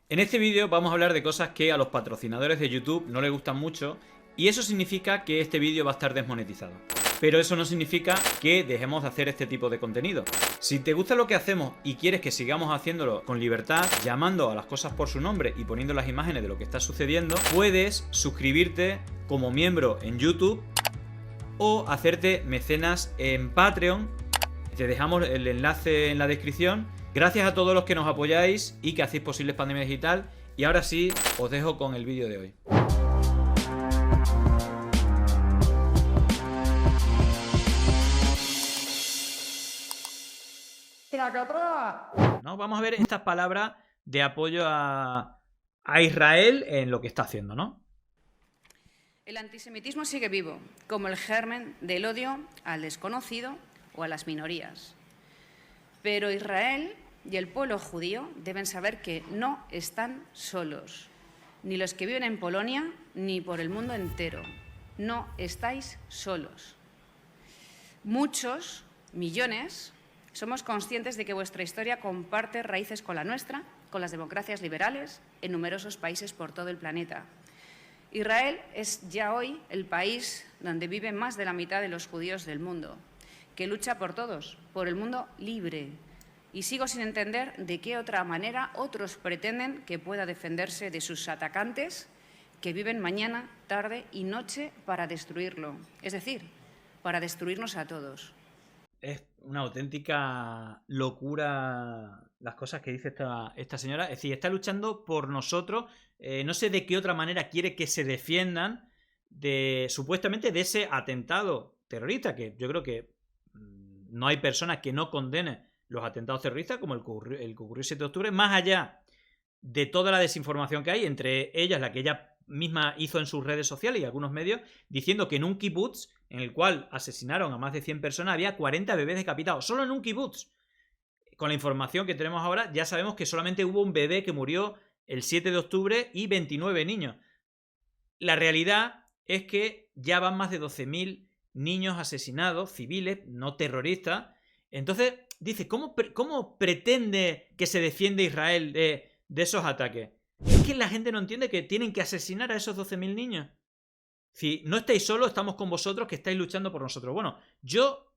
En este vídeo vamos a hablar de cosas que a los patrocinadores de YouTube no les gustan mucho y eso significa que este vídeo va a estar desmonetizado. Pero eso no significa que dejemos de hacer este tipo de contenido. Si te gusta lo que hacemos y quieres que sigamos haciéndolo con libertad, llamando a las cosas por su nombre y poniendo las imágenes de lo que está sucediendo, puedes suscribirte como miembro en YouTube o hacerte mecenas en Patreon. Te dejamos el enlace en la descripción. Gracias a todos los que nos apoyáis y que hacéis posible Pandemia Digital. Y ahora sí, os dejo con el vídeo de hoy. ¿No? Vamos a ver estas palabras de apoyo a Israel en lo que está haciendo, ¿no? El antisemitismo sigue vivo, como el germen del odio al desconocido o a las minorías. Pero Israel y el pueblo judío deben saber que no están solos, ni los que viven en Polonia, ni por el mundo entero. No estáis solos. Muchos, millones, somos conscientes de que vuestra historia comparte raíces con la nuestra, con las democracias liberales, en numerosos países por todo el planeta. Israel es ya hoy el país donde vive más de la mitad de los judíos del mundo, que lucha por todos, por el mundo libre. Y sigo sin entender de qué otra manera otros pretenden que pueda defenderse de sus atacantes que viven mañana, tarde y noche para destruirlo. Es decir, para destruirnos a todos. Es una auténtica locura las cosas que dice esta señora. Es decir, está luchando por nosotros. No sé de qué otra manera quiere que se defiendan supuestamente de ese atentado terrorista, que yo creo que no hay persona que no condene los atentados terroristas como el que ocurrió el 7 de octubre, más allá de toda la desinformación que hay, entre ellas la que ella misma hizo en sus redes sociales y algunos medios, diciendo que en un kibutz, en el cual asesinaron a más de 100 personas, había 40 bebés decapitados, solo en un kibutz. Con la información que tenemos ahora, ya sabemos que solamente hubo un bebé que murió el 7 de octubre y 29 niños. La realidad es que ya van más de 12.000 niños asesinados, civiles, no terroristas. Entonces, dice, ¿cómo pretende que se defiende Israel de esos ataques? Es que la gente no entiende que tienen que asesinar a esos 12.000 niños. Si no estáis solos, estamos con vosotros, que estáis luchando por nosotros. Bueno, yo,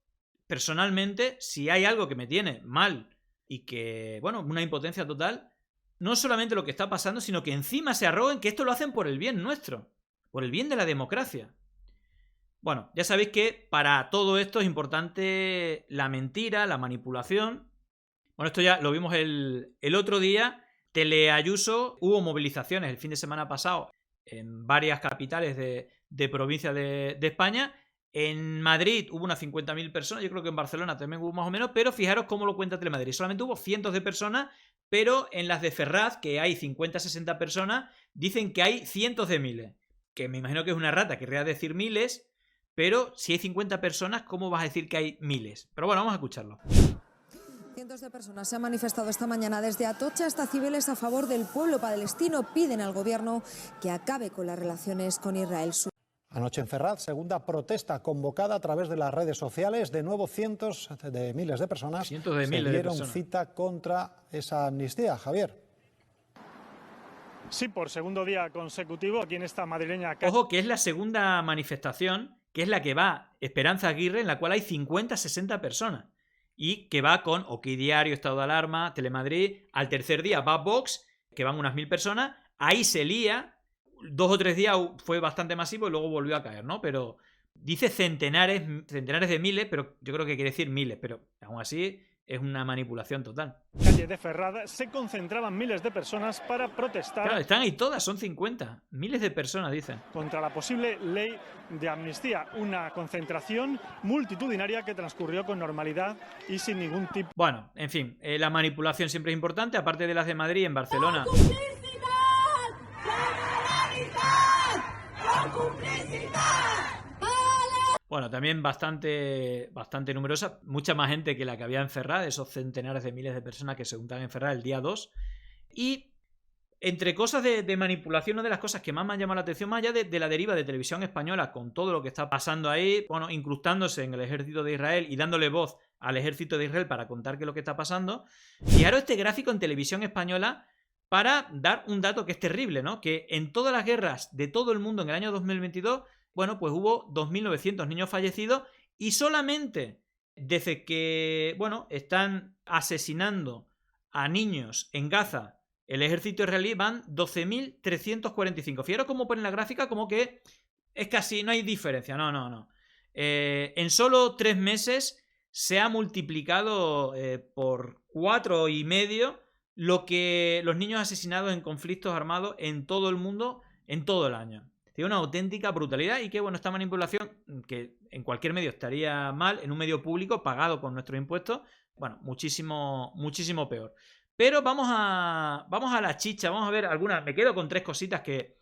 personalmente, si hay algo que me tiene mal y que, bueno, una impotencia total, no solamente lo que está pasando, sino que encima se arrogan que esto lo hacen por el bien nuestro, por el bien de la democracia. Bueno, ya sabéis que para todo esto es importante la mentira, la manipulación. Bueno, esto ya lo vimos el otro día. Teleayuso, hubo movilizaciones el fin de semana pasado en varias capitales de provincias de España. En Madrid hubo unas 50.000 personas, yo creo que en Barcelona también hubo más o menos, pero fijaros cómo lo cuenta Telemadrid. Solamente hubo cientos de personas, pero en las de Ferraz, que hay 50-60 personas, dicen que hay cientos de miles. Que me imagino que es una rata, querría decir miles, pero si hay 50 personas, ¿cómo vas a decir que hay miles? Pero bueno, vamos a escucharlo. Cientos de personas se han manifestado esta mañana desde Atocha hasta Cibeles a favor del pueblo palestino. Piden al gobierno que acabe con las relaciones con Israel. Anoche en Ferraz, segunda protesta convocada a través de las redes sociales. De nuevo, cientos de miles de personas se dieron cita contra esa amnistía. Javier. Sí, por segundo día consecutivo aquí en esta madrileña. Ojo, que es la segunda manifestación, que es la que va Esperanza Aguirre, en la cual hay 50-60 personas. Y que va con OK Diario, Estado de Alarma, Telemadrid. Al tercer día va Vox, que van unas 1.000 personas. Ahí se lía. 2 o 3 días fue bastante masivo y luego volvió a caer, ¿no? Pero dice centenares de miles, pero yo creo que quiere decir miles. Pero aún así es una manipulación total. Calle de Ferraz se concentraban miles de personas para protestar. Claro, están ahí todas, son 50. Miles de personas, dicen. Contra la posible ley de amnistía. Una concentración multitudinaria que transcurrió con normalidad y sin ningún tipo. Bueno, en fin, la manipulación siempre es importante, aparte de las de Madrid, en Barcelona. Bueno, también bastante numerosa, mucha más gente que la que había en Ferraz, esos centenares de miles de personas que se juntaban en Ferraz el día 2. Y entre cosas de manipulación, una de las cosas que más me han llamado la atención, más allá de la deriva de Televisión Española con todo lo que está pasando ahí, bueno, incrustándose en el ejército de Israel y dándole voz al ejército de Israel para contar qué es lo que está pasando. Fijaros este gráfico en Televisión Española para dar un dato que es terrible, ¿no? Que en todas las guerras de todo el mundo en el año 2022, bueno, pues hubo 2.900 niños fallecidos y solamente desde que, bueno, están asesinando a niños en Gaza el ejército israelí van 12.345. Fijaros cómo pone la gráfica, como que es casi, no hay diferencia, no. En solo 3 meses se ha multiplicado por 4,5 lo que los niños asesinados en conflictos armados en todo el mundo en todo el año. Tiene una auténtica brutalidad y que, bueno, esta manipulación, que en cualquier medio estaría mal, en un medio público pagado con nuestros impuestos, bueno, muchísimo peor. Pero vamos a la chicha, vamos a ver algunas. Me quedo con 3 cositas que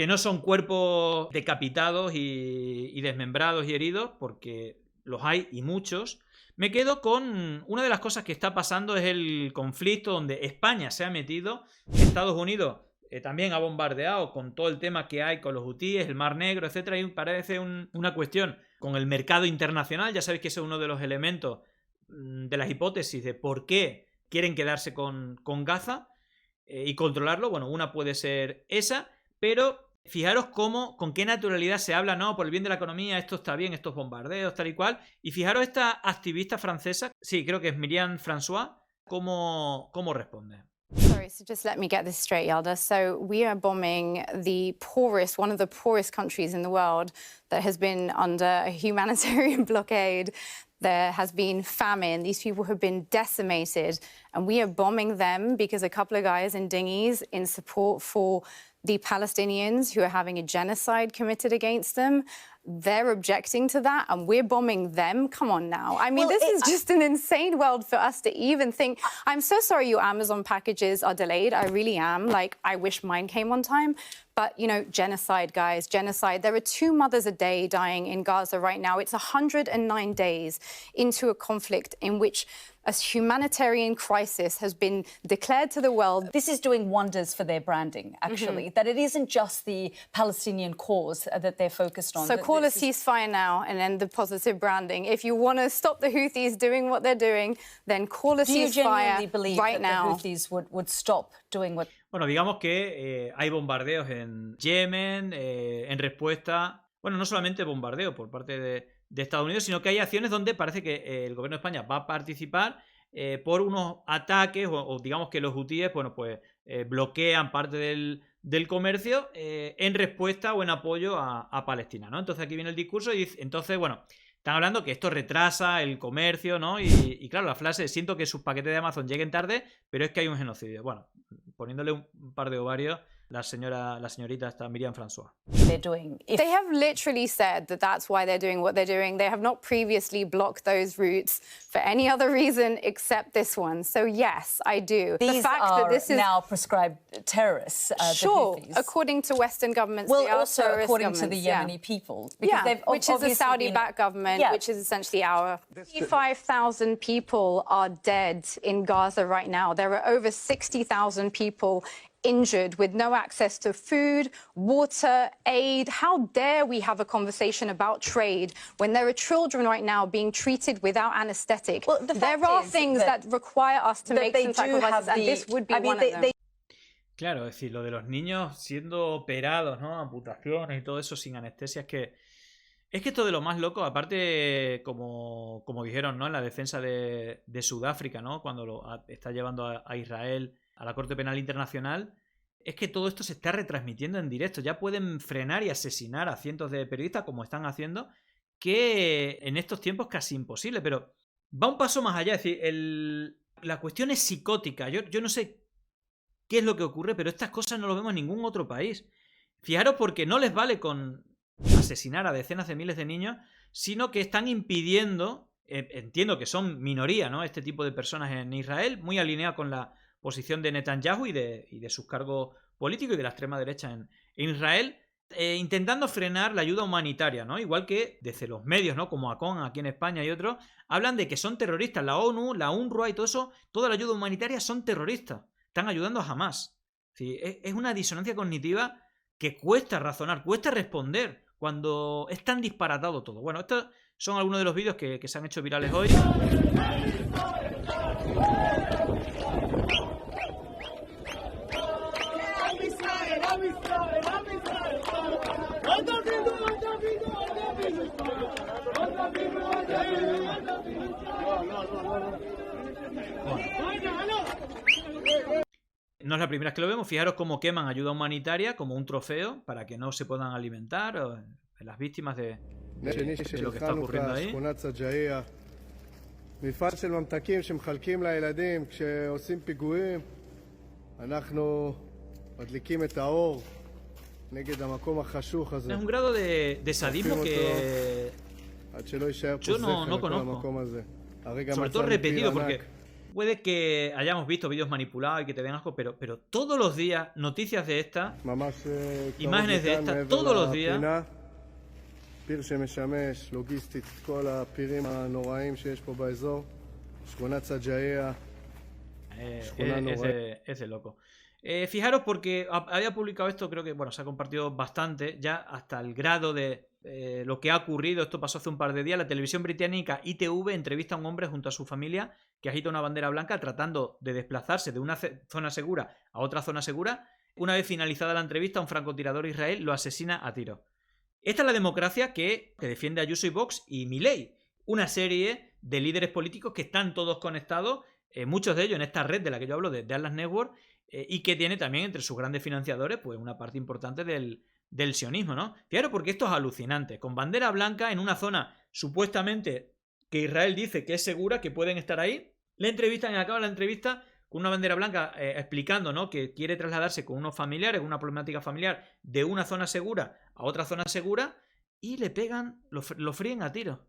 no son cuerpos decapitados y desmembrados y heridos, porque los hay y muchos. Me quedo con una de las cosas que está pasando, es el conflicto donde España se ha metido. Estados Unidos también ha bombardeado con todo el tema que hay con los hutíes, el Mar Negro, etcétera. Y parece una cuestión con el mercado internacional. Ya sabéis que ese es uno de los elementos de las hipótesis de por qué quieren quedarse con Gaza y controlarlo. Bueno, una puede ser esa, pero fijaros con qué naturalidad se habla, no, por el bien de la economía, esto está bien, estos bombardeos, tal y cual. Y fijaros esta activista francesa, sí, creo que es Myriam François, cómo responde. Sorry, so just let me get this straight, Yalda. So we are bombing one of the poorest countries in the world that has been under a humanitarian blockade. There has been famine. These people have been decimated. And we are bombing them because a couple of guys in dinghies in support for the Palestinians who are having a genocide committed against them. They're objecting to that and we're bombing them. Come on now. I mean, this is just an insane world for us to even think. I'm so sorry your Amazon packages are delayed. I really am. Like, I wish mine came on time. But, you know, genocide, guys, genocide. There are 2 mothers a day dying in Gaza right now. It's 109 days into a conflict in which a humanitarian crisis has been declared to the world. This is doing wonders for their branding, actually, that it isn't just the Palestinian cause that they're focused on. So call a ceasefire now and end the positive branding. If you want to stop the Houthis doing what they're doing, then call a ceasefire right now. Do you genuinely believe that the Houthis would stop doing what... Bueno, digamos que hay bombardeos en Yemen, en respuesta... Bueno, no solamente bombardeo por parte de Estados Unidos, sino que hay acciones donde parece que el gobierno de España va a participar por unos ataques o digamos que los hutíes, bueno, pues bloquean parte del comercio en respuesta o en apoyo a Palestina, ¿no? Entonces aquí viene el discurso y entonces, bueno, están hablando que esto retrasa el comercio, ¿no? Y claro, la frase, siento que sus paquetes de Amazon lleguen tarde, pero es que hay un genocidio. Bueno, poniéndole un par de ovarios, la señorita esta Myriam François. They have literally said that that's why they're doing what they're doing. They have not previously blocked those routes for any other reason except this one. So yes, I do. These are now prescribed terrorists. Sure, according to Western governments, well, they are also terrorist according to the Yemeni people, because they've which is a Saudi-backed government, which is essentially our. 55,000 people are dead in Gaza right now. There are over 60,000 people injured with no access to food, water, aid. How dare we have a conversation about trade when there are children right now being treated without anesthetic? Well, there are things that require us to make some sacrifices, and this would be one of them. Claro, es decir, lo de los niños siendo operados, ¿no? Amputaciones y todo eso sin anestesia, es que esto de lo más loco, aparte, como dijeron, ¿no? En la defensa de Sudáfrica, ¿no? Cuando lo está llevando a Israel a la Corte Penal Internacional, es que todo esto se está retransmitiendo en directo. Ya pueden frenar y asesinar a cientos de periodistas, como están haciendo, que en estos tiempos es casi imposible. Pero va un paso más allá. Es decir, la cuestión es psicótica. Yo no sé qué es lo que ocurre, pero estas cosas no lo vemos en ningún otro país. Fijaros, porque no les vale con asesinar a decenas de miles de niños, sino que están impidiendo, entiendo que son minoría, ¿no? Este tipo de personas en Israel, muy alineado con la posición de Netanyahu y de sus cargos políticos y de la extrema derecha en Israel, intentando frenar la ayuda humanitaria, ¿no? Igual que desde los medios, ¿no? Como ACON aquí en España y otros, hablan de que son terroristas. La ONU, la UNRWA y todo eso, toda la ayuda humanitaria son terroristas. Están ayudando a Hamas. ¿Sí? Es una disonancia cognitiva que cuesta razonar, cuesta responder cuando es tan disparatado todo. Bueno, estos son algunos de los vídeos que se han hecho virales hoy. No es la primera vez que lo vemos. Fijaros cómo queman ayuda humanitaria como un trofeo para que no se puedan alimentar las víctimas de lo que está ocurriendo ahí. מפעל של ממתקים שמחלקים לילדים כשעושים פיגועים. אנחנו מדליקים את האור נגד המקום החשוך הזה. Es un grado de sadismo que yo no conozco. Sobre todo repetido, porque puede que hayamos visto vídeos manipulados y que te den asco, pero todos los días noticias de estas, imágenes de estas, todos los días. פיר שמשמש לוגיסטית את כל הפירים הנוראים שיש פה באזור, שכונת סג'איה, שכונה נוראית. Ese loco. Fijaros porque había publicado esto, creo que bueno, se ha compartido bastante, ya hasta el grado de lo que ha ocurrido. Esto pasó hace un par de días. La televisión británica ITV entrevista a un hombre junto a su familia que agita una bandera blanca tratando de desplazarse de una zona segura a otra zona segura. Una vez finalizada la entrevista, un francotirador israelí lo asesina a tiros. Esta es la democracia que defiende Ayuso y Vox y Milei. Una serie de líderes políticos que están todos conectados, muchos de ellos en esta red de la que yo hablo, de Atlas Network, y que tiene también entre sus grandes financiadores pues una parte importante del sionismo, ¿no? Fijaros porque esto es alucinante. Con bandera blanca en una zona supuestamente que Israel dice que es segura, que pueden estar ahí, le entrevistan y acaba la entrevista con una bandera blanca explicando, ¿no?, que quiere trasladarse con unos familiares, una problemática familiar, de una zona segura a otra zona segura, y le pegan, lo fríen a tiros.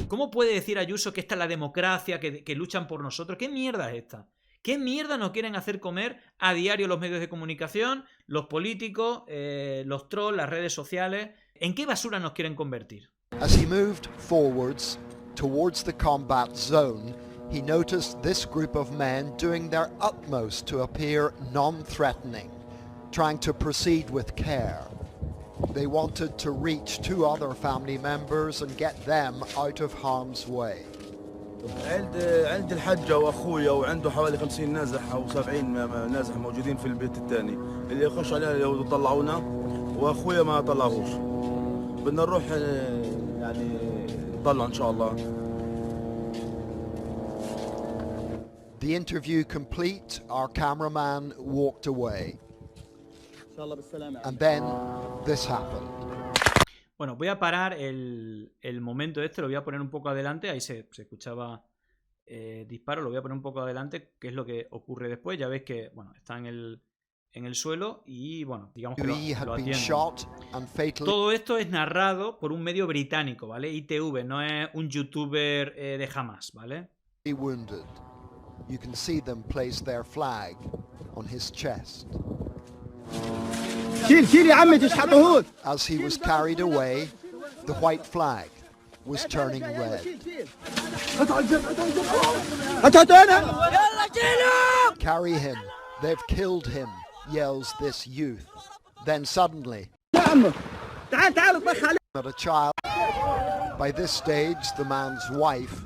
¿Cómo puede decir Ayuso que esta es la democracia, que luchan por nosotros? ¿Qué mierda es esta? ¿Qué mierda nos quieren hacer comer a diario los medios de comunicación, los políticos, los trolls, las redes sociales? ¿En qué basura nos quieren convertir? As he moved forwards towards the combat zone, he noticed this group of men doing their utmost to appear non-threatening, trying to proceed with care. They wanted to reach 2 other family members and get them out of harm's way. عند الحجة وأخويا وعنده حوالي 50 نازح أو 70 نازح موجودين في البيت الثاني اللي يخش علينا اليهود طلعونا وأخويا ما طلعوش بدنا نروح يعني نطلع إن شاء الله. The interview complete, our cameraman walked away. And then this happened. Bueno, voy a parar el momento este, lo voy a poner un poco adelante, ahí se escuchaba disparo, lo voy a poner un poco adelante, que es lo que ocurre después. Ya veis que, bueno, está en el suelo y, bueno, digamos que lo atienden. Todo esto es narrado por un medio británico, ¿vale? ITV, no es un youtuber de Hamas, ¿vale? Wounded. You can see them place their flag on his chest. As he was carried away, the white flag was turning red. Carry him, they've killed him, yells this youth. Then suddenly, not a child. By this stage, the man's wife,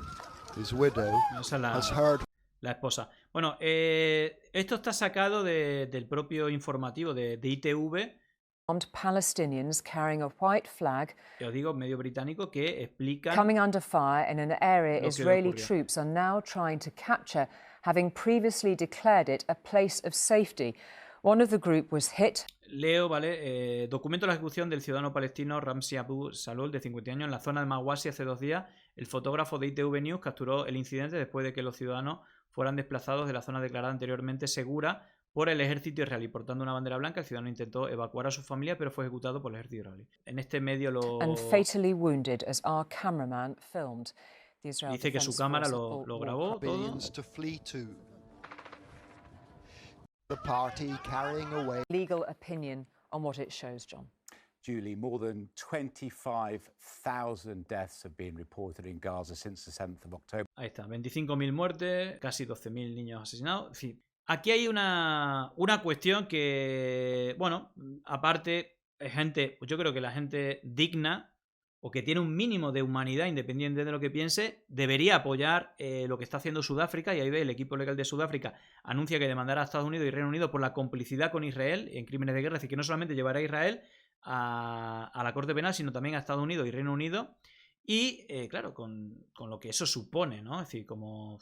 his widow, has heard. La esposa. Bueno, esto está sacado del propio informativo de ITV. Armed Palestinians carrying a white flag. Que os digo, medio británico que explica. Coming under fire in an area Israeli troops are now trying to capture, having previously declared it a place of safety. One of the group was hit. Leo, ¿vale? Documento la ejecución del ciudadano palestino Ramzi Abu Salol, de 50 años, en la zona de Mawasi hace 2 días. El fotógrafo de ITV News capturó el incidente después de que los ciudadanos fueran desplazados de la zona declarada anteriormente segura por el ejército israelí. Portando una bandera blanca, el ciudadano intentó evacuar a su familia, pero fue ejecutado por el ejército israelí. En este medio And fatally wounded as our cameraman filmed. Dice que su cámara lo grabó todo. The party carrying away. Legal opinion on what it shows, John. Julie, more than 25,000 deaths have been reported in Gaza since the 7th of October. Ahí está, 25.000 muertes, casi 12.000 niños asesinados. En fin, aquí hay una cuestión que, bueno, aparte, gente, yo creo que la gente digna o que tiene un mínimo de humanidad, independiente de lo que piense, debería apoyar lo que está haciendo Sudáfrica. Y ahí ve, el equipo legal de Sudáfrica anuncia que demandará a Estados Unidos y Reino Unido por la complicidad con Israel en crímenes de guerra. Es decir, que no solamente llevará a Israel a la Corte Penal, sino también a Estados Unidos y Reino Unido. Y, claro, con lo que eso supone, ¿no? Es decir, como...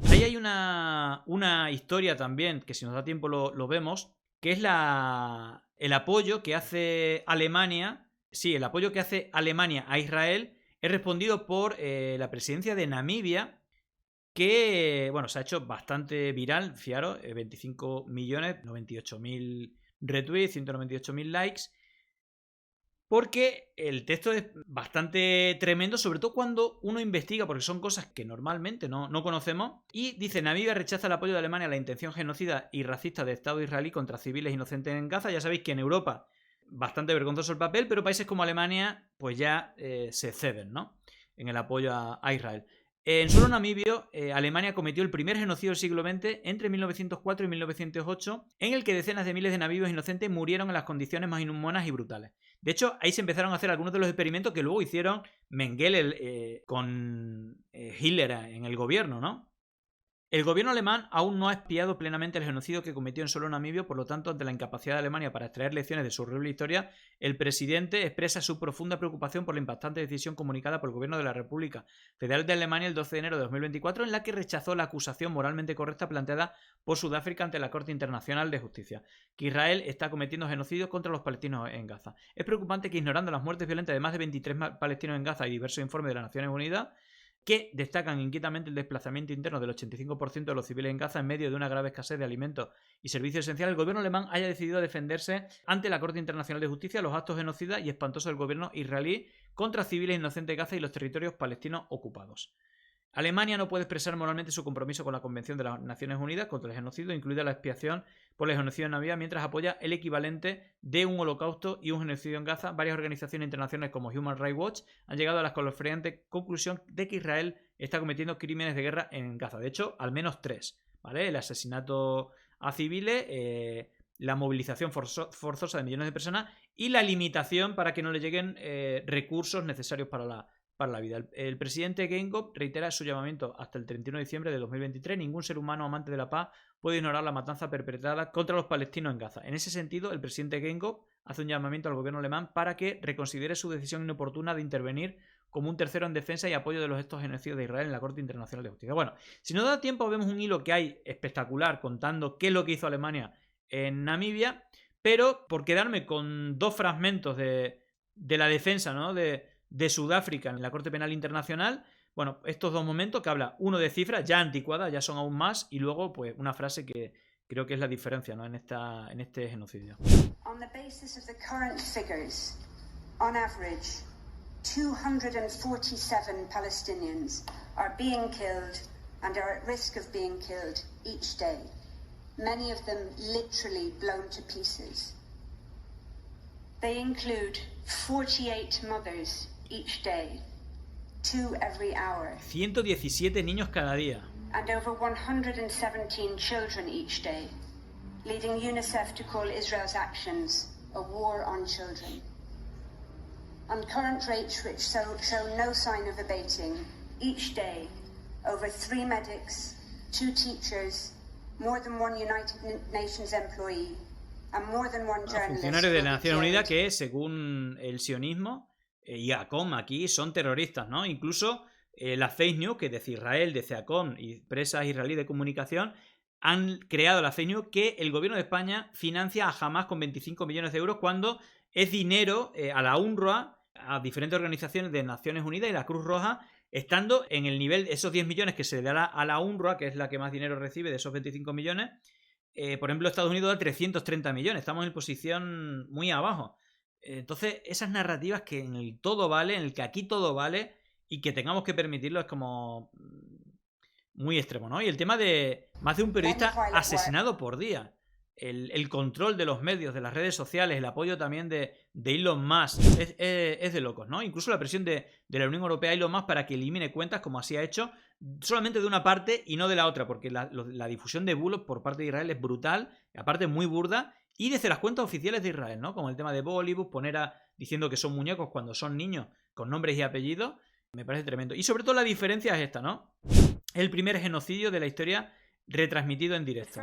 Ahí hay una historia también, que si nos da tiempo lo vemos, que es el apoyo que hace Alemania. Sí, el apoyo que hace Alemania a Israel es respondido por la presidencia de Namibia, que, bueno, se ha hecho bastante viral, fijaros, 25 millones, 98.000 retweets, 198.000 likes, porque el texto es bastante tremendo, sobre todo cuando uno investiga, porque son cosas que normalmente no conocemos, y dice: Namibia rechaza el apoyo de Alemania a la intención genocida y racista del Estado israelí contra civiles inocentes en Gaza. Ya sabéis que en Europa, bastante vergonzoso el papel, pero países como Alemania, pues ya se ceden, ¿no?, en el apoyo a Israel. En suelo namibio, Alemania cometió el primer genocidio del siglo XX entre 1904 y 1908, en el que decenas de miles de namibios inocentes murieron en las condiciones más inhumanas y brutales. De hecho, ahí se empezaron a hacer algunos de los experimentos que luego hicieron Mengele con Hitler en el gobierno, ¿no? El gobierno alemán aún no ha expiado plenamente el genocidio que cometió en suelo namibio, por lo tanto, ante la incapacidad de Alemania para extraer lecciones de su horrible historia, el presidente expresa su profunda preocupación por la impactante decisión comunicada por el gobierno de la República Federal de Alemania el 12 de enero de 2024, en la que rechazó la acusación moralmente correcta planteada por Sudáfrica ante la Corte Internacional de Justicia, que Israel está cometiendo genocidios contra los palestinos en Gaza. Es preocupante que, ignorando las muertes violentas de más de 23 palestinos en Gaza y diversos informes de las Naciones Unidas, que destacan inquietamente el desplazamiento interno del 85% de los civiles en Gaza en medio de una grave escasez de alimentos y servicios esenciales, el gobierno alemán haya decidido defenderse ante la Corte Internacional de Justicia los actos genocidas y espantosos del gobierno israelí contra civiles inocentes de Gaza y los territorios palestinos ocupados. Alemania no puede expresar moralmente su compromiso con la Convención de las Naciones Unidas contra el genocidio, incluida la expiación por el genocidio en Namibia, mientras apoya el equivalente de un holocausto y un genocidio en Gaza. Varias organizaciones internacionales como Human Rights Watch han llegado a la escalofriante conclusión de que Israel está cometiendo crímenes de guerra en Gaza. De hecho, al menos 3, ¿vale? El asesinato a civiles, la movilización forzosa de millones de personas y la limitación para que no le lleguen recursos necesarios para la vida. El presidente Geingob reitera su llamamiento hasta el 31 de diciembre de 2023. Ningún ser humano amante de la paz puede ignorar la matanza perpetrada contra los palestinos en Gaza. En ese sentido, el presidente Geingob hace un llamamiento al gobierno alemán para que reconsidere su decisión inoportuna de intervenir como un tercero en defensa y apoyo de los estos genocidios de Israel en la Corte Internacional de Justicia. Bueno, si nos da tiempo, vemos un hilo que hay espectacular contando qué es lo que hizo Alemania en Namibia, pero por quedarme con 2 fragmentos de la defensa, ¿no?, de Sudáfrica en la Corte Penal Internacional. Bueno, estos 2 momentos que habla uno de cifras ya anticuadas, ya son aún más, y luego pues una frase que creo que es la diferencia, ¿no?, en este genocidio. On the basis of the current figures, on average, 247 Palestinians are being killed and are at risk of being killed each day. Many of them literally blown to pieces. They include 48 mothers each day, 2 every hour. 117 niños cada día. And over 117 children each day, leading UNICEF to call Israel's actions a war on children. On current rates which show no sign of abating, each day, over 3 medics, 2 teachers, more than 1 United Nations employee, and more than 1 journalist. Funcionarios de las Naciones Unidas que, según el sionismo y ACOM aquí, son terroristas, ¿no? Incluso las fake news que desde Israel, desde ACOM y empresas israelíes de comunicación han creado la fake news que el gobierno de España financia a Hamas con 25 millones de euros cuando es dinero a la UNRWA, a diferentes organizaciones de Naciones Unidas y la Cruz Roja, estando en el nivel, esos 10 millones que se le dará a la UNRWA, que es la que más dinero recibe de esos 25 millones. Por ejemplo, Estados Unidos da 330 millones, estamos en posición muy abajo. Entonces, esas narrativas que en el todo vale, en el que aquí todo vale y que tengamos que permitirlo es como muy extremo, ¿no? Y el tema de más de un periodista asesinado por día, el control de los medios, de las redes sociales, el apoyo también de Elon Musk, es de locos, ¿no? Incluso la presión de la Unión Europea a Elon Musk para que elimine cuentas, como así ha hecho, solamente de una parte y no de la otra, porque la difusión de bulos por parte de Israel es brutal, aparte muy burda, y desde las cuentas oficiales de Israel, ¿no? Como el tema de Bollywood, diciendo que son muñecos cuando son niños con nombres y apellidos, me parece tremendo. Y sobre todo la diferencia es esta, ¿no? El primer genocidio de la historia retransmitido en directo.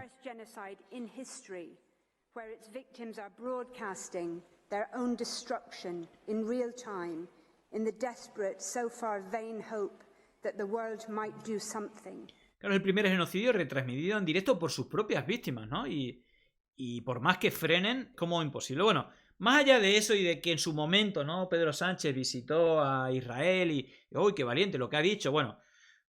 Claro, es el primer genocidio retransmitido en directo por sus propias víctimas, ¿no? Y por más que frenen, como imposible. Bueno, más allá de eso y de que en su momento, ¿no? Pedro Sánchez visitó a Israel y ¡uy, qué valiente lo que ha dicho! Bueno,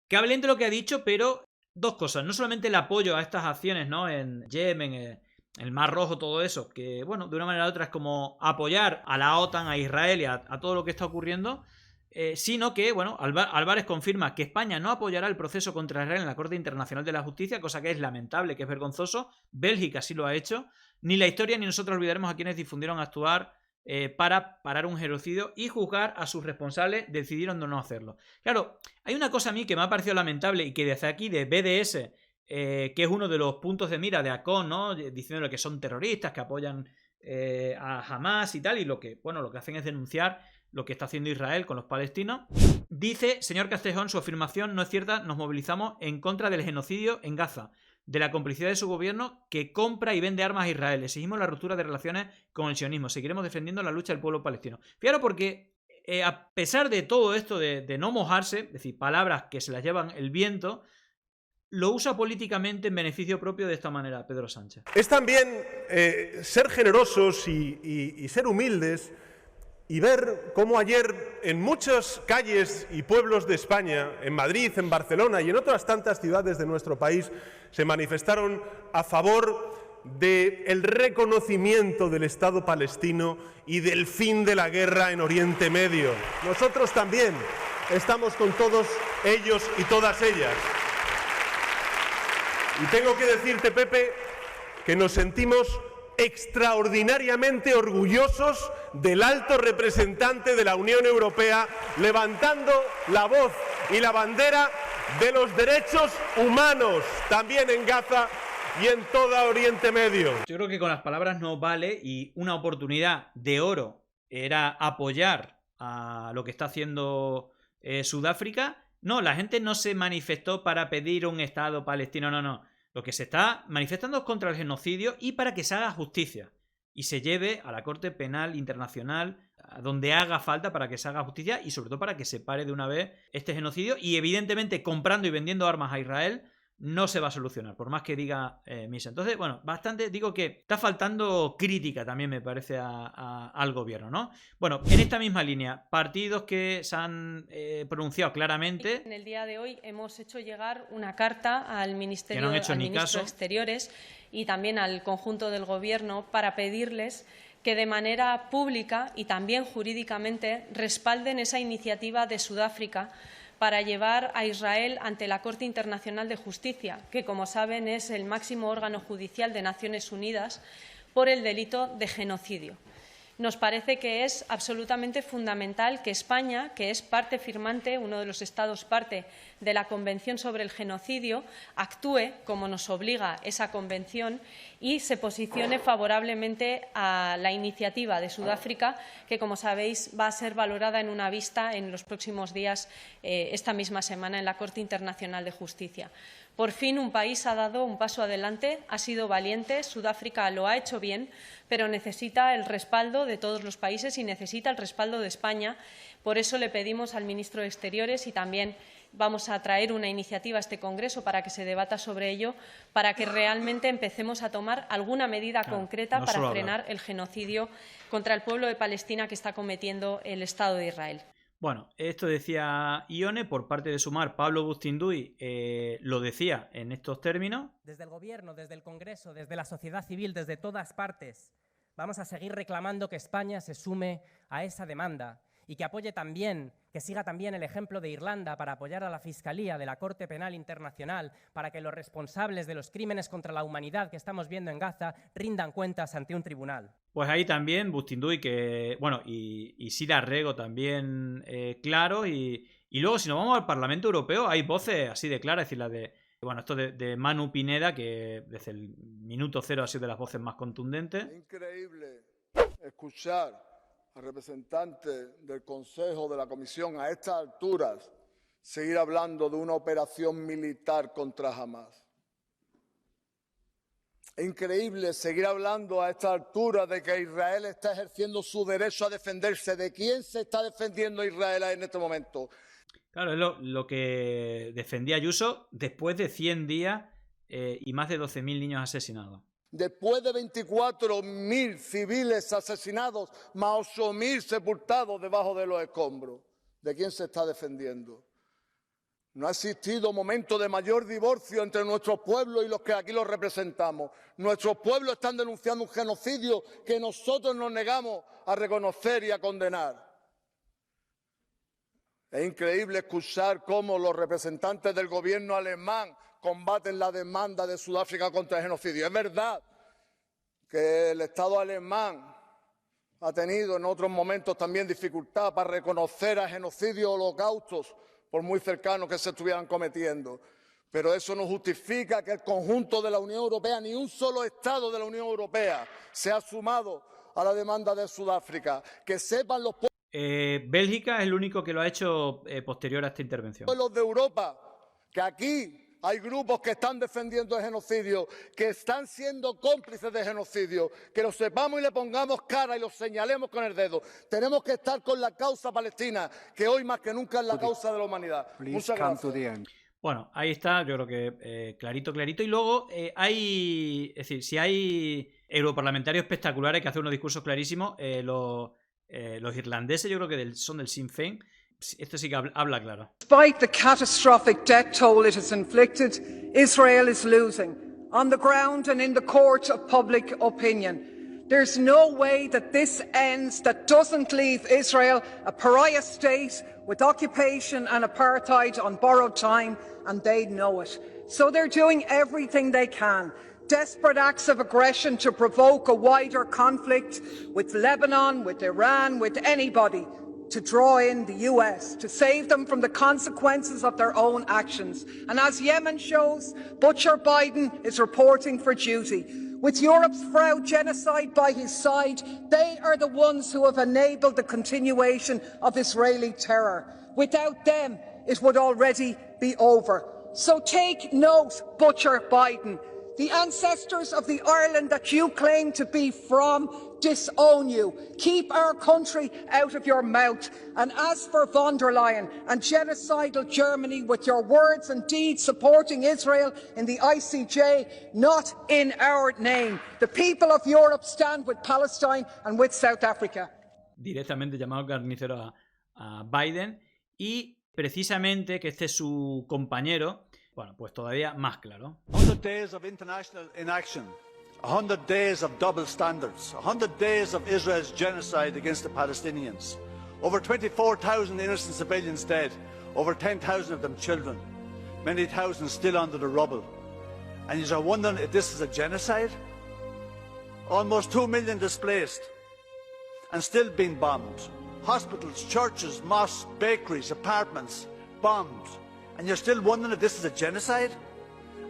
qué valiente lo que ha dicho, pero dos cosas. No solamente el apoyo a estas acciones, ¿no? En Yemen, el Mar Rojo, todo eso, que, bueno, de una manera u otra es como apoyar a la OTAN, a Israel y a todo lo que está ocurriendo, sino que, bueno, Álvarez confirma que España no apoyará el proceso contra Israel en la Corte Internacional de la Justicia, cosa que es lamentable, que es vergonzoso. Bélgica sí lo ha hecho. Ni la historia ni nosotros olvidaremos a quienes difundieron actuar para parar un genocidio y juzgar a sus responsables, decidieron no hacerlo. Claro, hay una cosa a mí que me ha parecido lamentable y que desde aquí de BDS, que es uno de los puntos de mira de ACON, ¿no? Diciéndole que son terroristas, que apoyan a Hamas y tal, y lo que hacen es denunciar lo que está haciendo Israel con los palestinos. Dice, señor Castejón, su afirmación no es cierta, nos movilizamos en contra del genocidio en Gaza, de la complicidad de su gobierno que compra y vende armas a Israel. Exigimos la ruptura de relaciones con el sionismo. Seguiremos defendiendo la lucha del pueblo palestino. Fijaros porque, a pesar de todo esto de no mojarse, es decir, palabras que se las llevan el viento, lo usa políticamente en beneficio propio de esta manera Pedro Sánchez. Es también ser generosos y ser humildes y ver cómo ayer en muchas calles y pueblos de España, en Madrid, en Barcelona y en otras tantas ciudades de nuestro país, se manifestaron a favor del reconocimiento del Estado palestino y del fin de la guerra en Oriente Medio. Nosotros también estamos con todos ellos y todas ellas. Y tengo que decirte, Pepe, que nos sentimos extraordinariamente orgullosos del alto representante de la Unión Europea levantando la voz y la bandera de los derechos humanos, también en Gaza y en todo Oriente Medio. Yo creo que con las palabras no vale y una oportunidad de oro era apoyar a lo que está haciendo Sudáfrica. No, la gente no se manifestó para pedir un Estado palestino, no. Lo que se está manifestando es contra el genocidio y para que se haga justicia y se lleve a la Corte Penal Internacional a donde haga falta para que se haga justicia y sobre todo para que se pare de una vez este genocidio. Y evidentemente comprando y vendiendo armas a Israel no se va a solucionar, por más que diga Misa. Entonces, bueno, bastante, digo que está faltando crítica también, me parece, al gobierno, ¿no? Bueno, en esta misma línea, partidos que se han pronunciado claramente. En el día de hoy hemos hecho llegar una carta al Ministerio, al Ministro de Exteriores y también al conjunto del Gobierno para pedirles que de manera pública y también jurídicamente respalden esa iniciativa de Sudáfrica para llevar a Israel ante la Corte Internacional de Justicia, que, como saben, es el máximo órgano judicial de Naciones Unidas, por el delito de genocidio. Nos parece que es absolutamente fundamental que España, que es parte firmante, uno de los Estados parte de la Convención sobre el Genocidio, actúe como nos obliga esa Convención y se posicione favorablemente a la iniciativa de Sudáfrica, que, como sabéis, va a ser valorada en una vista en los próximos días, esta misma semana, en la Corte Internacional de Justicia. Por fin un país ha dado un paso adelante, ha sido valiente, Sudáfrica lo ha hecho bien, pero necesita el respaldo de todos los países y necesita el respaldo de España. Por eso le pedimos al ministro de Exteriores y también vamos a traer una iniciativa a este Congreso para que se debata sobre ello, para que realmente empecemos a tomar alguna medida concreta para frenar el genocidio contra el pueblo de Palestina que está cometiendo el Estado de Israel. Bueno, esto decía Ione, por parte de Sumar, Pablo Bustinduy lo decía en estos términos. Desde el Gobierno, desde el Congreso, desde la sociedad civil, desde todas partes, vamos a seguir reclamando que España se sume a esa demanda y que apoye también, que siga también el ejemplo de Irlanda para apoyar a la Fiscalía de la Corte Penal Internacional para que los responsables de los crímenes contra la humanidad que estamos viendo en Gaza rindan cuentas ante un tribunal. Pues ahí también Bustinduy, que bueno, y Sira Rego también claro, y luego si nos vamos al Parlamento Europeo hay voces así de claras, es decir, la de, bueno, esto de Manu Pineda, que desde el minuto cero ha sido de las voces más contundentes. Increíble escuchar al representante del Consejo, de la Comisión, a estas alturas, seguir hablando de una operación militar contra Hamas. Es increíble seguir hablando a esta altura de que Israel está ejerciendo su derecho a defenderse. ¿De quién se está defendiendo Israel en este momento? Claro, es lo que defendía Ayuso después de 100 días y más de 12.000 niños asesinados. Después de 24.000 civiles asesinados, más 8.000 sepultados debajo de los escombros, ¿de quién se está defendiendo? No ha existido momento de mayor divorcio entre nuestros pueblos y los que aquí los representamos. Nuestros pueblos están denunciando un genocidio que nosotros nos negamos a reconocer y a condenar. Es increíble escuchar cómo los representantes del gobierno alemán combaten la demanda de Sudáfrica contra el genocidio. Es verdad que el Estado alemán ha tenido en otros momentos también dificultad para reconocer a genocidios, holocaustos, por muy cercanos que se estuvieran cometiendo. Pero eso no justifica que el conjunto de la Unión Europea, ni un solo Estado de la Unión Europea, se ha sumado a la demanda de Sudáfrica. Que sepan los Bélgica es el único que lo ha hecho posterior a esta intervención. pueblos de Europa que aquí hay grupos que están defendiendo el genocidio, que están siendo cómplices de genocidio, que lo sepamos y le pongamos cara y lo señalemos con el dedo. Tenemos que estar con la causa palestina, que hoy más que nunca es la causa de la humanidad. Muchas gracias. Bueno, ahí está, yo creo que clarito. Y luego es decir, si hay europarlamentarios espectaculares que hacen unos discursos clarísimos, los irlandeses yo creo que son del Sinn Féin. Esto sí que habla claro. Despite the catastrophic death toll it has inflicted, Israel is losing on the ground and in the court of public opinion. There's no way that this ends that doesn't leave Israel a pariah state with occupation and apartheid on borrowed time, and they know it. So they're doing everything they can. Desperate acts of aggression to provoke a wider conflict with Lebanon, with Iran, with anybody, to draw in the US, to save them from the consequences of their own actions. And as Yemen shows, Butcher Biden is reporting for duty. With Europe's proud genocide by his side, they are the ones who have enabled the continuation of Israeli terror. Without them, it would already be over. So take note, Butcher Biden. The ancestors of the Ireland that you claim to be from disown you. Keep our country out of your mouth. And as for von der Leyen and genocidal Germany, with your words and deeds supporting Israel in the ICJ, not in our name. The people of Europe stand with Palestine and with South Africa. Directamente llamado carnicero a Biden, y precisamente que este es su compañero. Bueno, pues todavía más claro. 100 days of international inaction, 100 days of double standards, 100 days of Israel's genocide against the Palestinians. Over 24,000 innocent civilians dead, over 10,000 of them children, many thousands still under the rubble. And you're wondering if this is a genocide? Almost 2 million displaced and still being bombed. Hospitals, churches, mosques, bakeries, apartments, bombed. And you're still wondering if this is a genocide?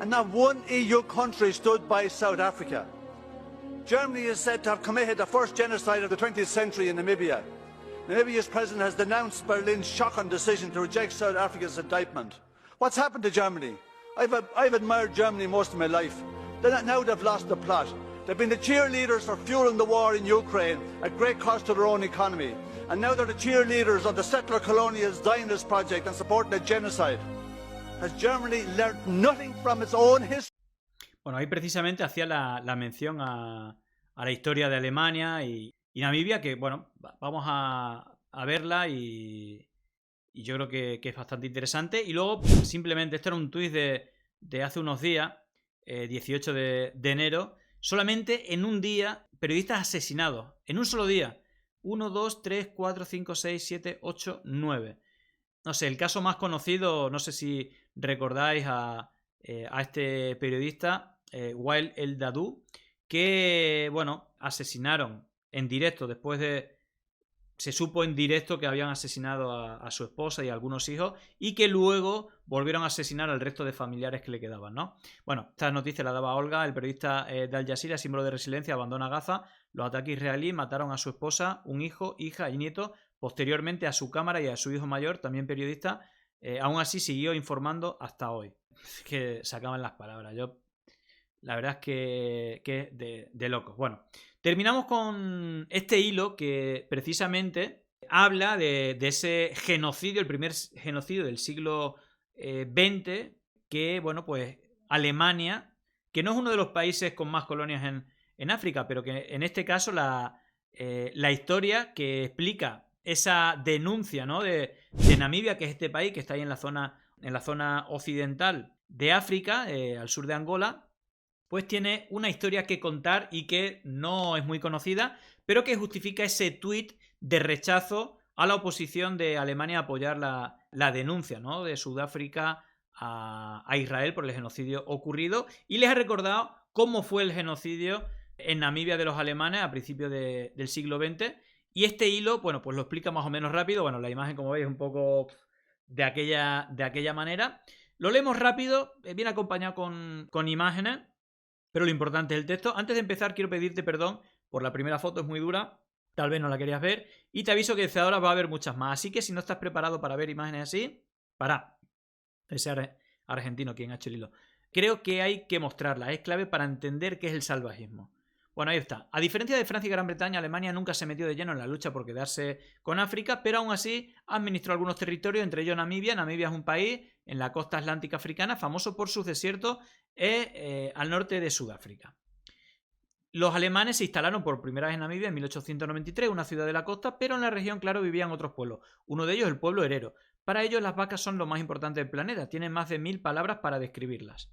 And not one EU country stood by South Africa. Germany is said to have committed the first genocide of the 20th century in Namibia. Namibia's president has denounced Berlin's shocking decision to reject South Africa's indictment. What's happened to Germany? I've admired Germany most of my life. Now they've lost the plot. They've been the cheerleaders for fueling the war in Ukraine at great cost to their own economy. And now they're the cheerleaders of the settler colonial Zionist project and supporting a genocide. Has Germany learned nothing from its own history? Bueno, ahí precisamente hacía la mención a la historia de Alemania y Namibia, que bueno, vamos a verla y yo creo que es bastante interesante. Y luego, simplemente, este era un tuit de hace unos días, 18 de enero, solamente en un día, periodistas asesinados, en un solo día. 1, 2, 3, 4, 5, 6, 7, 8, 9. No sé, el caso más conocido, no sé si recordáis a este periodista, Wael El Dadou, que, bueno, asesinaron en directo, se supo en directo que habían asesinado a su esposa y a algunos hijos, y que luego volvieron a asesinar al resto de familiares que le quedaban, ¿no? Bueno, esta noticia la daba Olga, el periodista de Al Jazeera, símbolo de resiliencia, abandona Gaza. Los ataques israelíes mataron a su esposa, un hijo, hija y nieto, posteriormente a su cámara y a su hijo mayor, también periodista. Aún así siguió informando hasta hoy. Es que sacaban las palabras. La verdad es que es de locos. Bueno, terminamos con este hilo que precisamente habla de ese genocidio, el primer genocidio del siglo XX, que, bueno, pues Alemania, que no es uno de los países con más colonias en África, pero que en este caso la historia que explica esa denuncia, ¿no?, de Namibia, que es este país que está ahí en la zona occidental de África, al sur de Angola, pues tiene una historia que contar y que no es muy conocida, pero que justifica ese tuit de rechazo a la oposición de Alemania a apoyar la denuncia, ¿no?, de Sudáfrica a Israel por el genocidio ocurrido, y les ha recordado cómo fue el genocidio en Namibia de los alemanes a principios del siglo XX. Y este hilo, bueno, pues lo explica más o menos rápido. Bueno, la imagen, como veis, es un poco de aquella manera. Lo leemos rápido, viene acompañado con imágenes, pero lo importante es el texto. Antes de empezar, quiero pedirte perdón por la primera foto, es muy dura, tal vez no la querías ver, y te aviso que desde ahora va a haber muchas más. Así que si no estás preparado para ver imágenes así, ese argentino quien ha hecho el hilo. Creo que hay que mostrarla, es clave para entender qué es el salvajismo. Bueno, ahí está. A diferencia de Francia y Gran Bretaña, Alemania nunca se metió de lleno en la lucha por quedarse con África, pero aún así administró algunos territorios, entre ellos Namibia. Namibia es un país en la costa atlántica africana, famoso por sus desiertos al norte de Sudáfrica. Los alemanes se instalaron por primera vez en Namibia en 1893, una ciudad de la costa, pero en la región, claro, vivían otros pueblos. Uno de ellos el pueblo herero. Para ellos las vacas son lo más importante del planeta, tienen más de 1000 palabras para describirlas.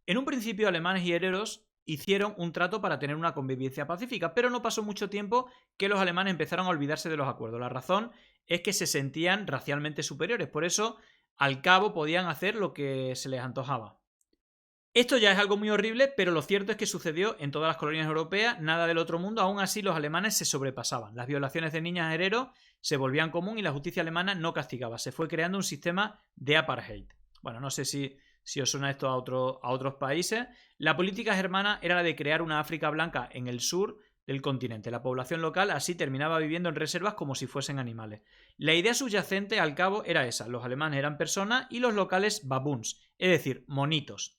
En un principio, alemanes y hereros hicieron un trato para tener una convivencia pacífica, pero no pasó mucho tiempo que los alemanes empezaron a olvidarse de los acuerdos. La razón es que se sentían racialmente superiores, por eso al cabo podían hacer lo que se les antojaba. Esto ya es algo muy horrible, pero lo cierto es que sucedió en todas las colonias europeas, nada del otro mundo. Aún así, los alemanes se sobrepasaban. Las violaciones de niñas hereros se volvían común y la justicia alemana no castigaba. Se fue creando un sistema de apartheid. Bueno, no sé si os suena esto a otros países. La política germana era la de crear una África blanca en el sur del continente. La población local así terminaba viviendo en reservas como si fuesen animales. La idea subyacente al cabo era esa. Los alemanes eran personas y los locales baboons, es decir, monitos.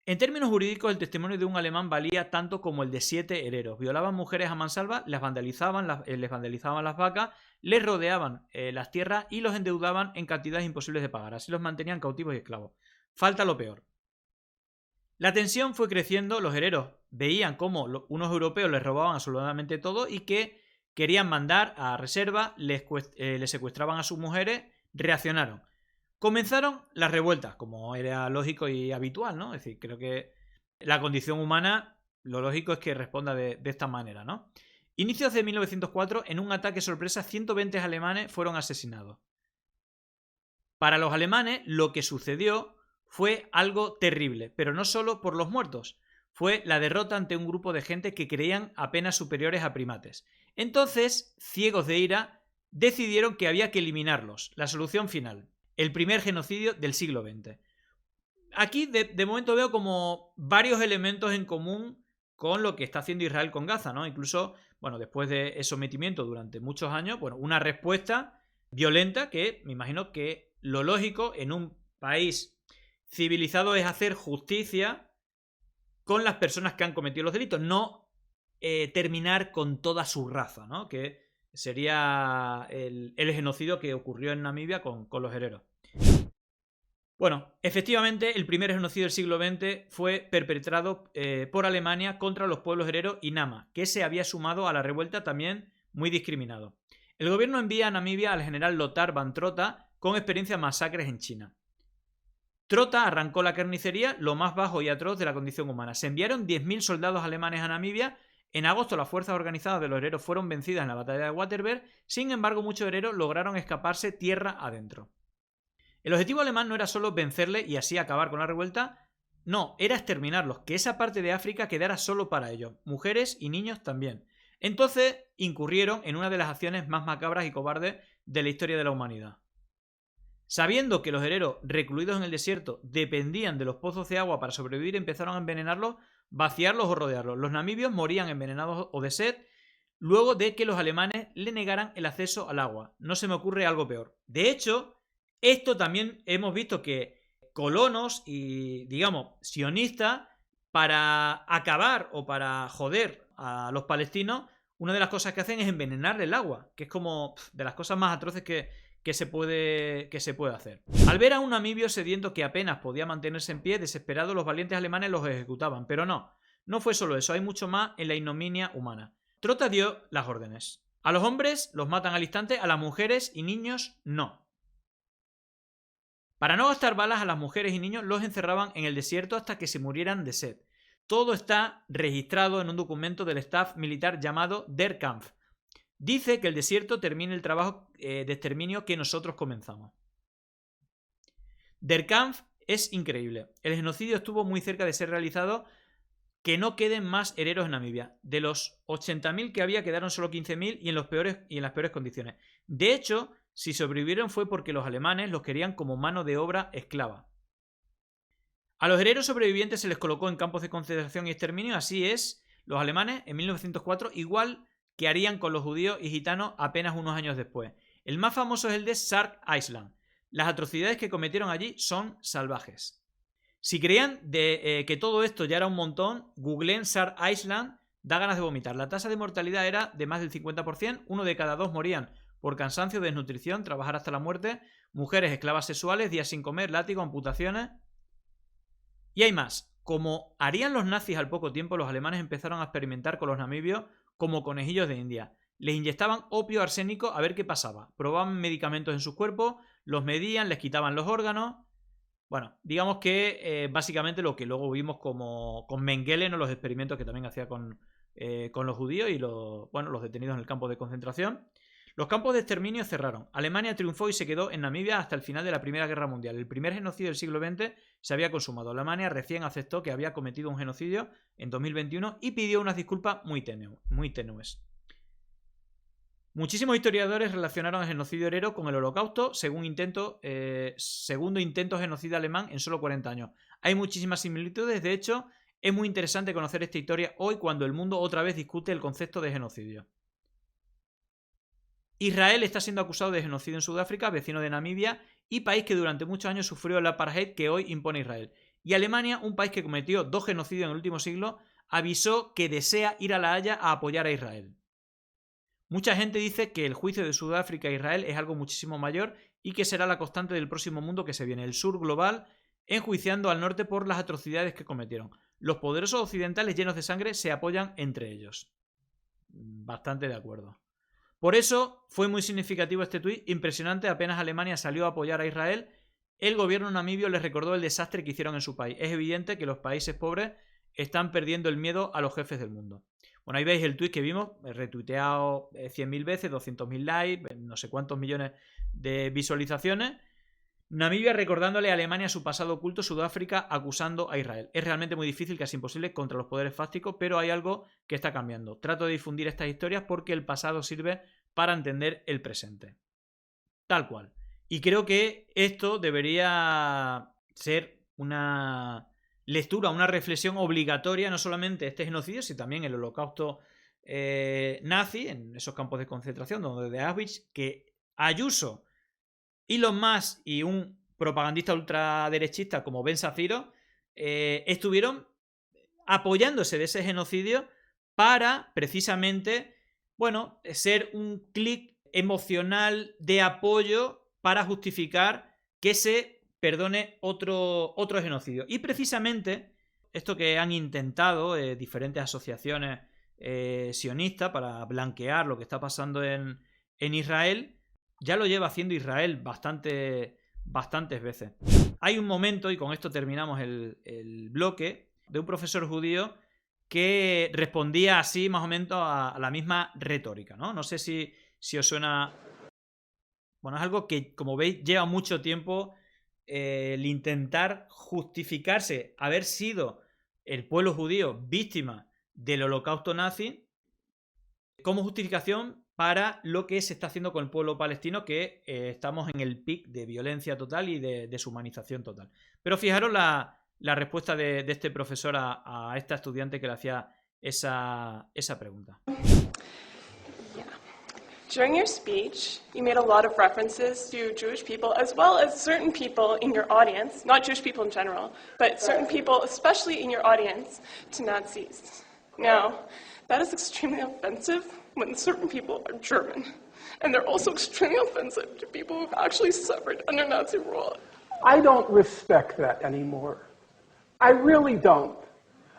En términos jurídicos, el testimonio de un alemán valía tanto como el de 7 hereros. Violaban mujeres a mansalva, les vandalizaban las vacas, les rodeaban las tierras y los endeudaban en cantidades imposibles de pagar. Así los mantenían cautivos y esclavos. Falta lo peor. La tensión fue creciendo, los hereros veían cómo unos europeos les robaban absolutamente todo y que querían mandar a reserva, les secuestraban a sus mujeres, reaccionaron. Comenzaron las revueltas, como era lógico y habitual, ¿no? Es decir, creo que la condición humana, lo lógico es que responda de esta manera, ¿no? Inicios de 1904, en un ataque sorpresa, 120 alemanes fueron asesinados. Para los alemanes, lo que sucedió fue algo terrible, pero no solo por los muertos. Fue la derrota ante un grupo de gente que creían apenas superiores a primates. Entonces, ciegos de ira, decidieron que había que eliminarlos. La solución final. El primer genocidio del siglo XX. Aquí de momento veo como varios elementos en común con lo que está haciendo Israel con Gaza, ¿no? Incluso, bueno, después de ese sometimiento durante muchos años, bueno, una respuesta violenta que me imagino que lo lógico en un país civilizado es hacer justicia con las personas que han cometido los delitos, no terminar con toda su raza, ¿no? Que sería el genocidio que ocurrió en Namibia con los hereros. Bueno, efectivamente, el primer genocidio del siglo XX fue perpetrado por Alemania contra los pueblos hereros y Nama, que se había sumado a la revuelta también muy discriminado. El gobierno envía a Namibia al general Lothar von Trotha con experiencia en masacres en China. Trotha arrancó la carnicería, lo más bajo y atroz de la condición humana. Se enviaron 10.000 soldados alemanes a Namibia. En agosto las fuerzas organizadas de los hereros fueron vencidas en la batalla de Waterberg. Sin embargo, muchos hereros lograron escaparse tierra adentro. El objetivo alemán no era solo vencerle y así acabar con la revuelta, no, era exterminarlos, que esa parte de África quedara solo para ellos, mujeres y niños también. Entonces incurrieron en una de las acciones más macabras y cobardes de la historia de la humanidad. Sabiendo que los hereros recluidos en el desierto dependían de los pozos de agua para sobrevivir, empezaron a envenenarlos, vaciarlos o rodearlos. Los namibios morían envenenados o de sed luego de que los alemanes le negaran el acceso al agua. No se me ocurre algo peor. De hecho, esto también hemos visto que colonos y, digamos, sionistas, para acabar o para joder a los palestinos, una de las cosas que hacen es envenenarle el agua, que es como de las cosas más atroces que se puede hacer. Al ver a un namibio sediento que apenas podía mantenerse en pie, desesperados, los valientes alemanes los ejecutaban. Pero no fue solo eso, hay mucho más en la ignominia humana. Trota dio las órdenes. A los hombres los matan al instante, a las mujeres y niños no. Para no gastar balas, a las mujeres y niños los encerraban en el desierto hasta que se murieran de sed. Todo está registrado en un documento del staff militar llamado Der Kampf. Dice que el desierto termina el trabajo de exterminio que nosotros comenzamos. Der Kampf es increíble. El genocidio estuvo muy cerca de ser realizado. Que no queden más herederos en Namibia. De los 80.000 que había, quedaron solo 15.000 y en las peores condiciones. De hecho, si sobrevivieron fue porque los alemanes los querían como mano de obra esclava. A los herederos sobrevivientes se les colocó en campos de concentración y exterminio. Así es, los alemanes en 1904, igual que harían con los judíos y gitanos apenas unos años después. El más famoso es el de Shark Island. Las atrocidades que cometieron allí son salvajes. Si creían que todo esto ya era un montón, googleen Shark Island, da ganas de vomitar. La tasa de mortalidad era de más del 50%, 1 de cada 2 morían por cansancio, desnutrición, trabajar hasta la muerte, mujeres esclavas sexuales, días sin comer, látigo, amputaciones. Y hay más. Como harían los nazis al poco tiempo, los alemanes empezaron a experimentar con los namibios como conejillos de India. Les inyectaban opio arsénico a ver qué pasaba. Probaban medicamentos en sus cuerpos, los medían, les quitaban los órganos. Bueno, digamos que básicamente lo que luego vimos con Mengele, ¿no? Los experimentos que también hacía con los judíos y los detenidos en el campo de concentración. Los campos de exterminio cerraron. Alemania triunfó y se quedó en Namibia hasta el final de la Primera Guerra Mundial. El primer genocidio del siglo XX se había consumado. Alemania recién aceptó que había cometido un genocidio en 2021 y pidió unas disculpas muy tenues. Muchísimos historiadores relacionaron el genocidio herero con el Holocausto, segundo intento genocida alemán en solo 40 años. Hay muchísimas similitudes, de hecho, es muy interesante conocer esta historia hoy cuando el mundo otra vez discute el concepto de genocidio. Israel está siendo acusado de genocidio en Sudáfrica, vecino de Namibia, y país que durante muchos años sufrió el apartheid que hoy impone Israel. Y Alemania, un país que cometió 2 genocidios en el último siglo, avisó que desea ir a La Haya a apoyar a Israel. Mucha gente dice que el juicio de Sudáfrica e Israel es algo muchísimo mayor y que será la constante del próximo mundo que se viene, el sur global, enjuiciando al norte por las atrocidades que cometieron. Los poderosos occidentales llenos de sangre se apoyan entre ellos. Bastante de acuerdo. Por eso fue muy significativo este tuit, impresionante, apenas Alemania salió a apoyar a Israel, el gobierno namibio les recordó el desastre que hicieron en su país. Es evidente que los países pobres están perdiendo el miedo a los jefes del mundo. Bueno, ahí veis el tuit que vimos, retuiteado 100.000 veces, 200.000 likes, no sé cuántos millones de visualizaciones. Namibia recordándole a Alemania su pasado oculto, Sudáfrica acusando a Israel. Es realmente muy difícil, casi imposible, contra los poderes fácticos, pero hay algo que está cambiando. Trato de difundir estas historias porque el pasado sirve para entender el presente. Tal cual. Y creo que esto debería ser una lectura, una reflexión obligatoria, no solamente este genocidio, sino también el holocausto nazi, en esos campos de concentración, donde de Auschwitz, que Ayuso, Elon Musk y un propagandista ultraderechista como Ben Shapiro estuvieron apoyándose de ese genocidio para precisamente, bueno, ser un clic emocional de apoyo para justificar que se perdone otro genocidio. Y precisamente esto que han intentado diferentes asociaciones sionistas para blanquear lo que está pasando en Israel, ya lo lleva haciendo Israel bastantes veces. Hay un momento, y con esto terminamos el bloque, de un profesor judío que respondía así más o menos a la misma retórica, ¿no? No sé si os suena. Bueno, es algo que, como veis, lleva mucho tiempo el intentar justificarse haber sido el pueblo judío víctima del holocausto nazi como justificación para lo que se está haciendo con el pueblo palestino, que estamos en el pic de violencia total y de deshumanización total. Pero fijaros la respuesta de este profesor a esta estudiante que le hacía esa pregunta. During your speech, you made a lot of references to Jewish people as well as certain people in your audience, not Jewish people in general, but certain people, especially in your audience, to Nazis. Now, That is extremely offensive when certain people are German. And they're also extremely offensive to people who've actually suffered under Nazi rule. I don't respect that anymore. I really don't.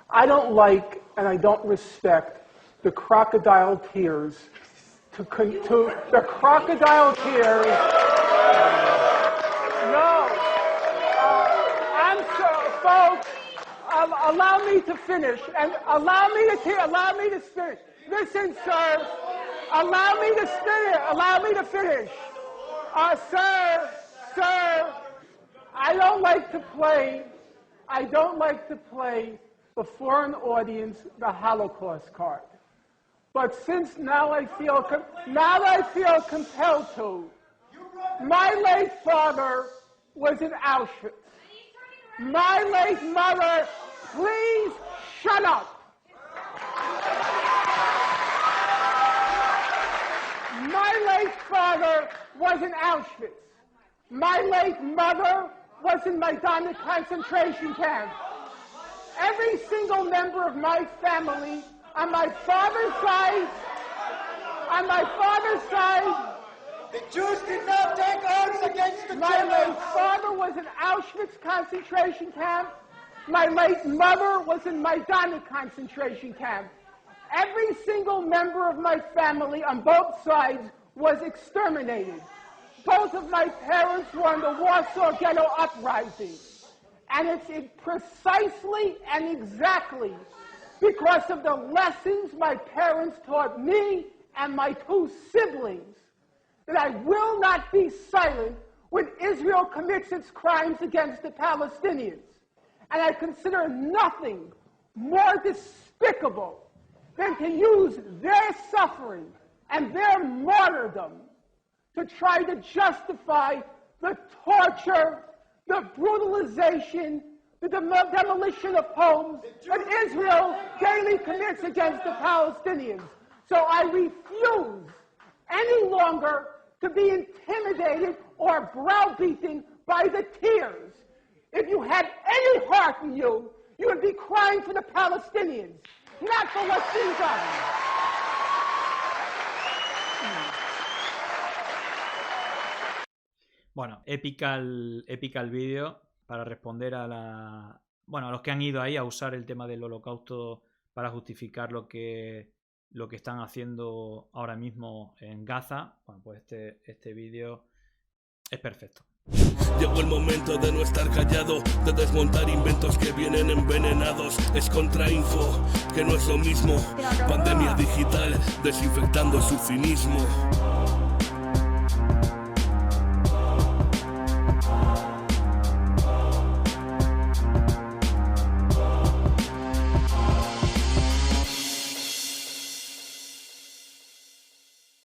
I don't like and I don't respect the crocodile tears to the crocodile tears. No. I'm so, folks, allow me to finish and allow me to finish. Listen, sir. Allow me to finish. Sir, I don't like to play before an audience the Holocaust card. But since now I feel compelled to. My late father was in Auschwitz. My late mother, please shut up. My late father was in Auschwitz. My late mother was in Majdanek concentration camp. Every single member of my family on my father's side, the Jews did not take arms against the Germans. My late father was in Auschwitz concentration camp. My late mother was in Majdanek concentration camp. Every single member of my family on both sides was exterminated. Both of my parents were in the Warsaw Ghetto Uprising. And it's precisely and exactly because of the lessons my parents taught me and my two siblings that I will not be silent when Israel commits its crimes against the Palestinians. And I consider nothing more despicable than to use their suffering and their martyrdom to try to justify the torture, the brutalization, the demolition of homes that Israel daily commits against the Palestinians. So I refuse any longer to be intimidated or browbeaten by the tears. If you had any heart in you, you would be crying for the Palestinians, not for what's been done. Bueno, épica el vídeo para responder a los que han ido ahí a usar el tema del holocausto para justificar lo que están haciendo ahora mismo en Gaza. Bueno, pues este vídeo es perfecto. Llegó el momento de no estar callado, de desmontar inventos que vienen envenenados. Es contrainfo, que no es lo mismo. Pandemia digital, desinfectando su cinismo.